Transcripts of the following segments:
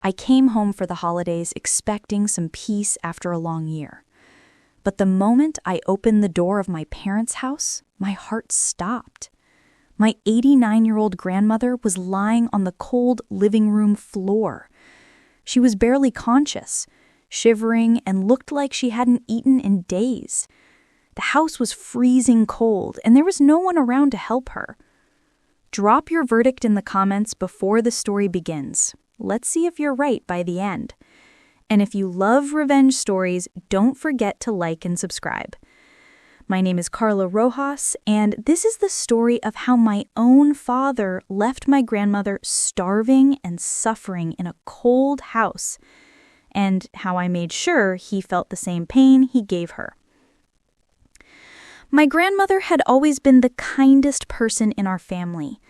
I came home for the holidays expecting some peace after a long year. But the moment I opened the door of my parents' house, my heart stopped. My 89-year-old grandmother was lying on the cold living room floor. She was barely conscious, shivering, and looked like she hadn't eaten in days. The house was freezing cold, and there was no one around to help her. Drop your verdict in the comments before the story begins. Let's see if you're right by the end. And if you love revenge stories, don't forget to like and subscribe. My name is Carla Rojas, and this is the story of how my own father left my grandmother starving and suffering in a cold house, and how I made sure he felt the same pain he gave her. My grandmother had always been the kindest person in our family.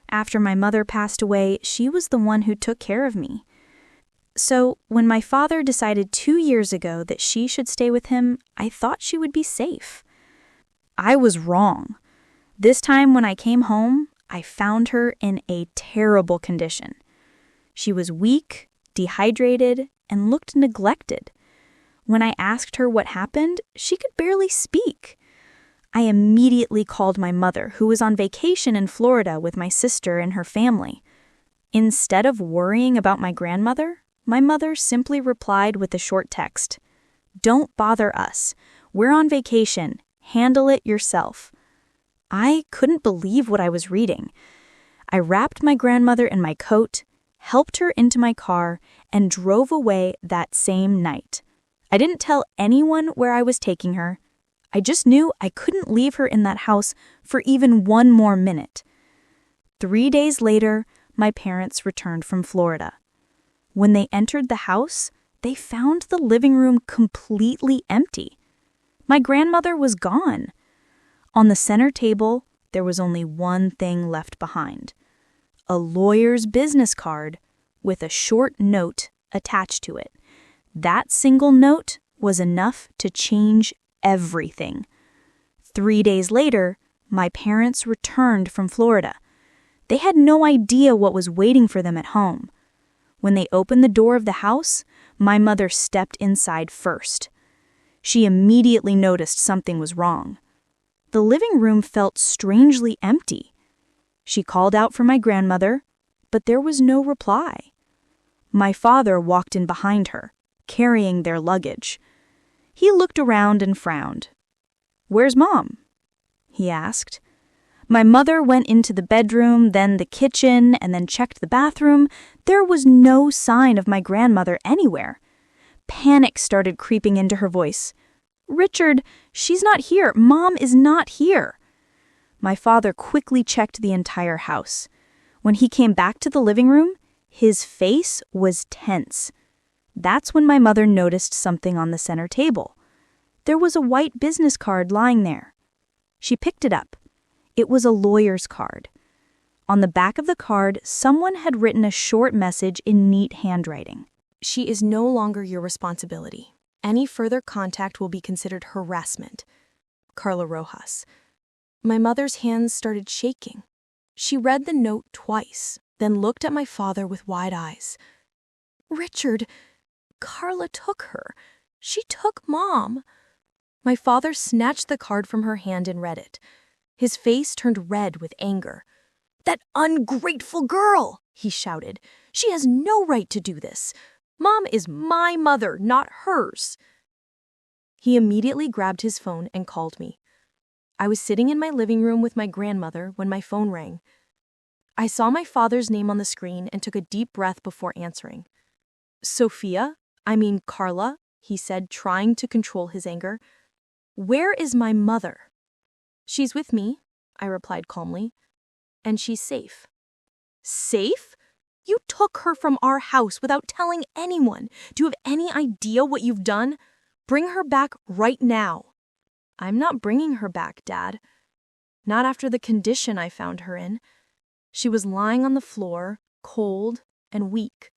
After my mother passed away, she was the one who took care of me. So when my father decided 2 years ago that she should stay with him, I thought she would be safe. I was wrong. This time when I came home, I found her in a terrible condition. She was weak, dehydrated, and looked neglected. When I asked her what happened, she could barely speak. I immediately called my mother, who was on vacation in Florida with my sister and her family. Instead of worrying about my grandmother, my mother simply replied with a short text. "Don't bother us. We're on vacation. Handle it yourself." I couldn't believe what I was reading. I wrapped my grandmother in my coat, helped her into my car, and drove away that same night. I didn't tell anyone where I was taking her. I just knew I couldn't leave her in that house for even one more minute. 3 days later, my parents returned from Florida. When they entered the house, they found the living room completely empty. My grandmother was gone. On the center table, there was only one thing left behind: a lawyer's business card with a short note attached to it. That single note was enough to change everything. 3 days later, my parents returned from Florida. They had no idea what was waiting for them at home. When they opened the door of the house, my mother stepped inside first. She immediately noticed something was wrong. The living room felt strangely empty. She called out for my grandmother, but there was no reply. My father walked in behind her, carrying their luggage. He looked around and frowned. "Where's Mom?" he asked. My mother went into the bedroom, then the kitchen, and then checked the bathroom. There was no sign of my grandmother anywhere. Panic started creeping into her voice. "Richard, she's not here. Mom is not here." My father quickly checked the entire house. When he came back to the living room, his face was tense. That's when my mother noticed something on the center table. There was a white business card lying there. She picked it up. It was a lawyer's card. On the back of the card, someone had written a short message in neat handwriting. "She is no longer your responsibility. Any further contact will be considered harassment. Carla Rojas." My mother's hands started shaking. She read the note twice, then looked at my father with wide eyes. "Richard, Carla took her. She took Mom." My father snatched the card from her hand and read it. His face turned red with anger. "That ungrateful girl!" he shouted. "She has no right to do this. Mom is my mother, not hers." He immediately grabbed his phone and called me. I was sitting in my living room with my grandmother when my phone rang. I saw my father's name on the screen and took a deep breath before answering. Carla, he said, trying to control his anger. "Where is my mother?" "She's with me," I replied calmly. "And she's safe." "Safe? You took her from our house without telling anyone. Do you have any idea what you've done? Bring her back right now." "I'm not bringing her back, Dad. Not after the condition I found her in. She was lying on the floor, cold and weak.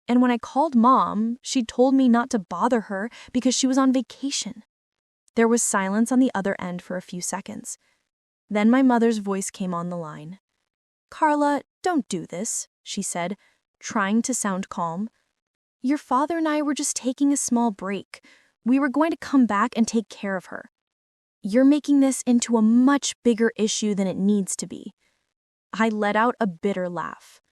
And when I called Mom, she told me not to bother her because she was on vacation." There was silence on the other end for a few seconds. Then my mother's voice came on the line. "Carla, don't do this," she said. trying to sound calm. "Your father and I were just taking a small break. We were going to come back and take care of her. You're making this into a much bigger issue than it needs to be." I let out a bitter laugh.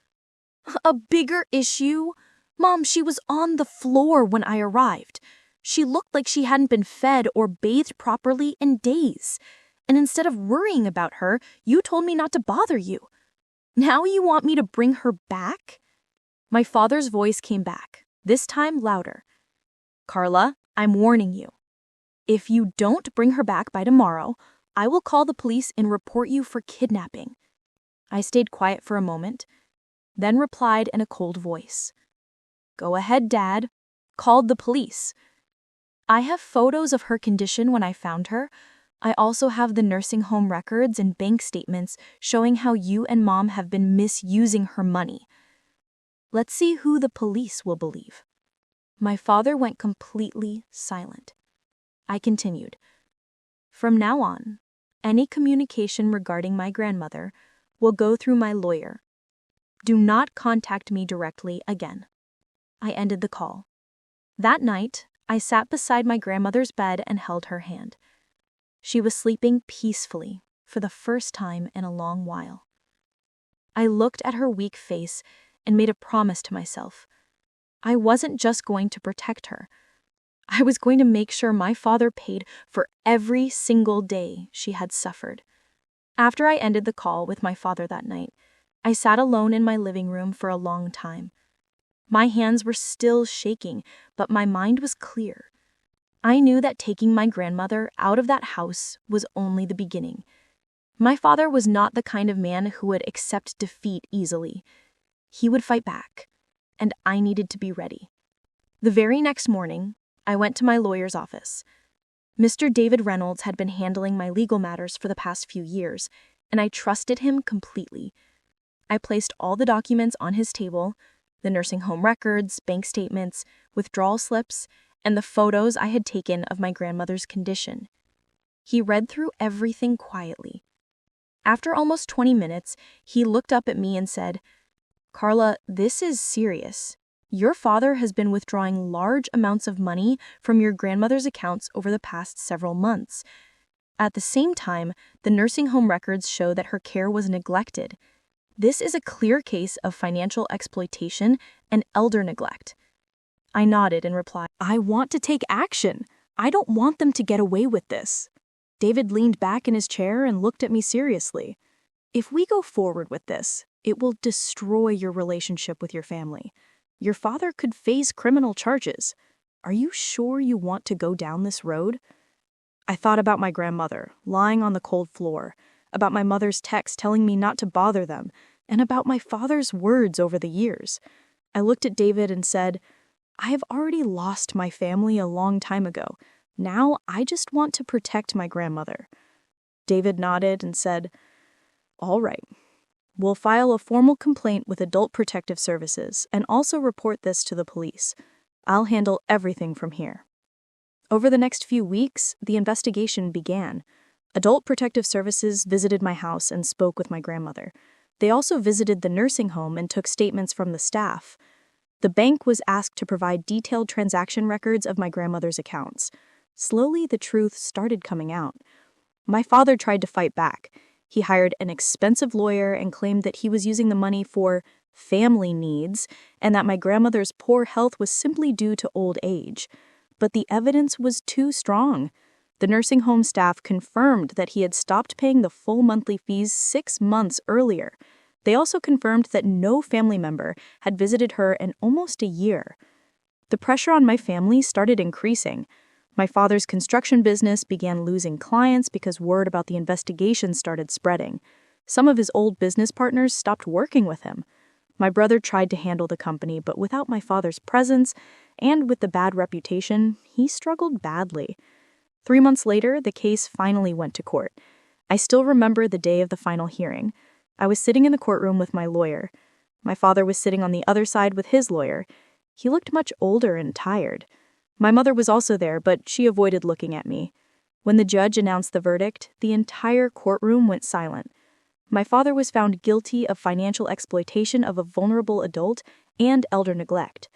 "A bigger issue? Mom, she was on the floor when I arrived. She looked like she hadn't been fed or bathed properly in days. And instead of worrying about her, you told me not to bother you. Now you want me to bring her back?" My father's voice came back, this time louder. "Carla, I'm warning you. If you don't bring her back by tomorrow, I will call the police and report you for kidnapping." I stayed quiet for a moment, then replied in a cold voice. "Go ahead, Dad. Called the police. I have photos of her condition when I found her. I also have the nursing home records and bank statements showing how you and Mom have been misusing her money. Let's see who the police will believe." My father went completely silent. I continued. "From now on, any communication regarding my grandmother will go through my lawyer. Do not contact me directly again." I ended the call. That night, I sat beside my grandmother's bed and held her hand. She was sleeping peacefully for the first time in a long while. I looked at her weak face and made a promise to myself. I wasn't just going to protect her. I was going to make sure my father paid for every single day she had suffered. After I ended the call with my father that night, I sat alone in my living room for a long time. My hands were still shaking, but my mind was clear. I knew that taking my grandmother out of that house was only the beginning. My father was not the kind of man who would accept defeat easily. He would fight back, and I needed to be ready. The very next morning, I went to my lawyer's office. Mr. David Reynolds had been handling my legal matters for the past few years, and I trusted him completely. I placed all the documents on his table, the nursing home records, bank statements, withdrawal slips, and the photos I had taken of my grandmother's condition. He read through everything quietly. After almost 20 minutes, he looked up at me and said, "Carla, this is serious. Your father has been withdrawing large amounts of money from your grandmother's accounts over the past several months. At the same time, the nursing home records show that her care was neglected. This is a clear case of financial exploitation and elder neglect." I nodded and replied, "I want to take action. I don't want them to get away with this." David leaned back in his chair and looked at me seriously. "If we go forward with this, it will destroy your relationship with your family. Your father could face criminal charges. Are you sure you want to go down this road?" I thought about my grandmother, lying on the cold floor, about my mother's text telling me not to bother them, and about my father's words over the years. I looked at David and said, "I have already lost my family a long time ago. Now I just want to protect my grandmother." David nodded and said, "All right. We'll file a formal complaint with Adult Protective Services and also report this to the police. I'll handle everything from here." Over the next few weeks, the investigation began. Adult Protective Services visited my house and spoke with my grandmother. They also visited the nursing home and took statements from the staff. The bank was asked to provide detailed transaction records of my grandmother's accounts. Slowly, the truth started coming out. My father tried to fight back. He hired an expensive lawyer and claimed that he was using the money for family needs and that my grandmother's poor health was simply due to old age. But the evidence was too strong. The nursing home staff confirmed that he had stopped paying the full monthly fees 6 months earlier. They also confirmed that no family member had visited her in almost a year. The pressure on my family started increasing. My father's construction business began losing clients because word about the investigation started spreading. Some of his old business partners stopped working with him. My brother tried to handle the company, but without my father's presence and with the bad reputation, he struggled badly. 3 months later, the case finally went to court. I still remember the day of the final hearing. I was sitting in the courtroom with my lawyer. My father was sitting on the other side with his lawyer. He looked much older and tired. My mother was also there, but she avoided looking at me. When the judge announced the verdict, the entire courtroom went silent. My father was found guilty of financial exploitation of a vulnerable adult and elder neglect.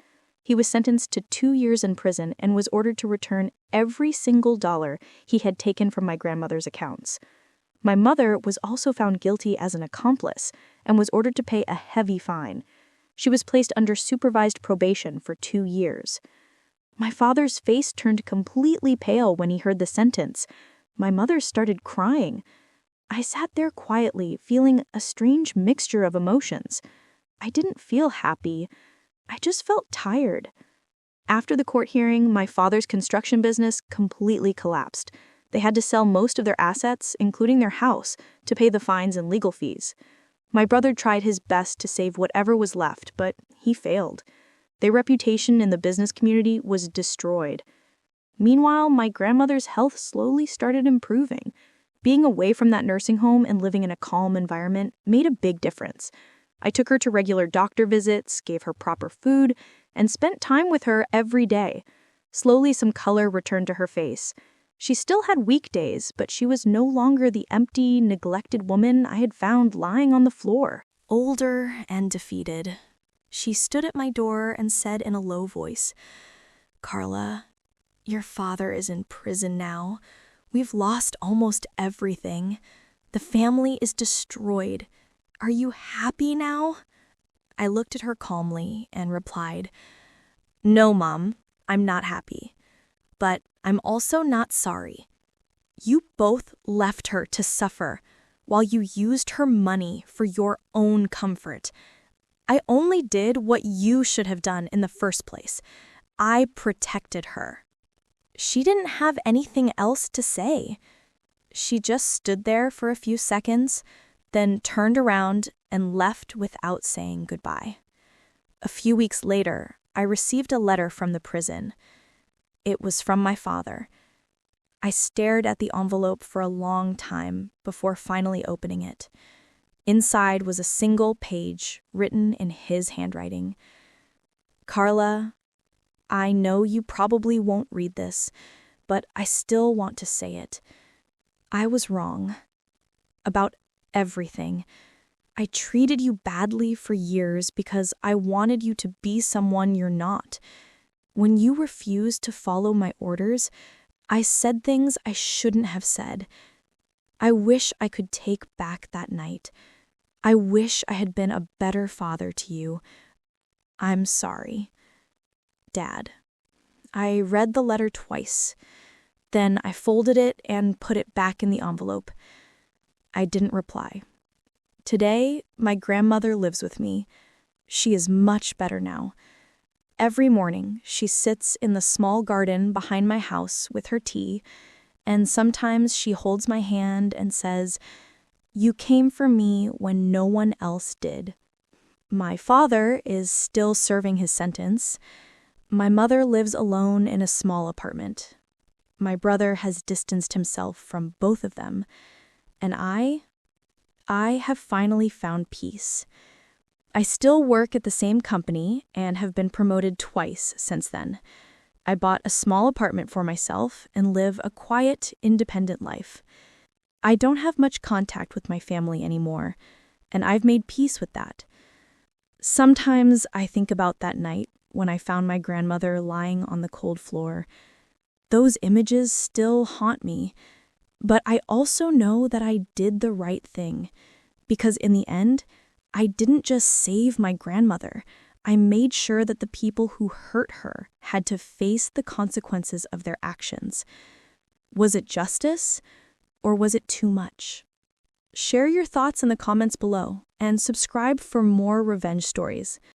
He was sentenced to 2 years in prison and was ordered to return every single dollar he had taken from my grandmother's accounts. My mother was also found guilty as an accomplice and was ordered to pay a heavy fine. She was placed under supervised probation for 2 years. My father's face turned completely pale when he heard the sentence. My mother started crying. I sat there quietly, feeling a strange mixture of emotions. I didn't feel happy. I just felt tired. After the court hearing, my father's construction business completely collapsed. They had to sell most of their assets, including their house, to pay the fines and legal fees. My brother tried his best to save whatever was left, but he failed. Their reputation in the business community was destroyed. Meanwhile, my grandmother's health slowly started improving. Being away from that nursing home and living in a calm environment made a big difference. I took her to regular doctor visits, gave her proper food, and spent time with her every day. Slowly, some color returned to her face. She still had weak days, but she was no longer the empty, neglected woman I had found lying on the floor. Older and defeated, she stood at my door and said in a low voice, "Carla, your father is in prison now. We've lost almost everything. The family is destroyed. Are you happy now?" I looked at her calmly and replied, "No, Mom, I'm not happy. But I'm also not sorry. You both left her to suffer while you used her money for your own comfort. I only did what you should have done in the first place. I protected her." She didn't have anything else to say. She just stood there for a few seconds, then turned around and left without saying goodbye. A few weeks later, I received a letter from the prison. It was from my father. I stared at the envelope for a long time before finally opening it. Inside was a single page written in his handwriting. "Carla, I know you probably won't read this, but I still want to say it. I was wrong. About everything. I treated you badly for years because I wanted you to be someone you're not. When you refused to follow my orders, I said things I shouldn't have said. I wish I could take back that night. I wish I had been a better father to you. I'm sorry. Dad." I read the letter twice. Then I folded it and put it back in the envelope. I didn't reply. Today, my grandmother lives with me. She is much better now. Every morning, she sits in the small garden behind my house with her tea, and sometimes she holds my hand and says, "You came for me when no one else did." My father is still serving his sentence. My mother lives alone in a small apartment. My brother has distanced himself from both of them, and I have finally found peace. I still work at the same company and have been promoted twice since then. I bought a small apartment for myself and live a quiet, independent life. I don't have much contact with my family anymore, and I've made peace with that. Sometimes I think about that night when I found my grandmother lying on the cold floor. Those images still haunt me, but I also know that I did the right thing, because in the end, I didn't just save my grandmother. I made sure that the people who hurt her had to face the consequences of their actions. Was it justice, or was it too much? Share your thoughts in the comments below, and subscribe for more revenge stories.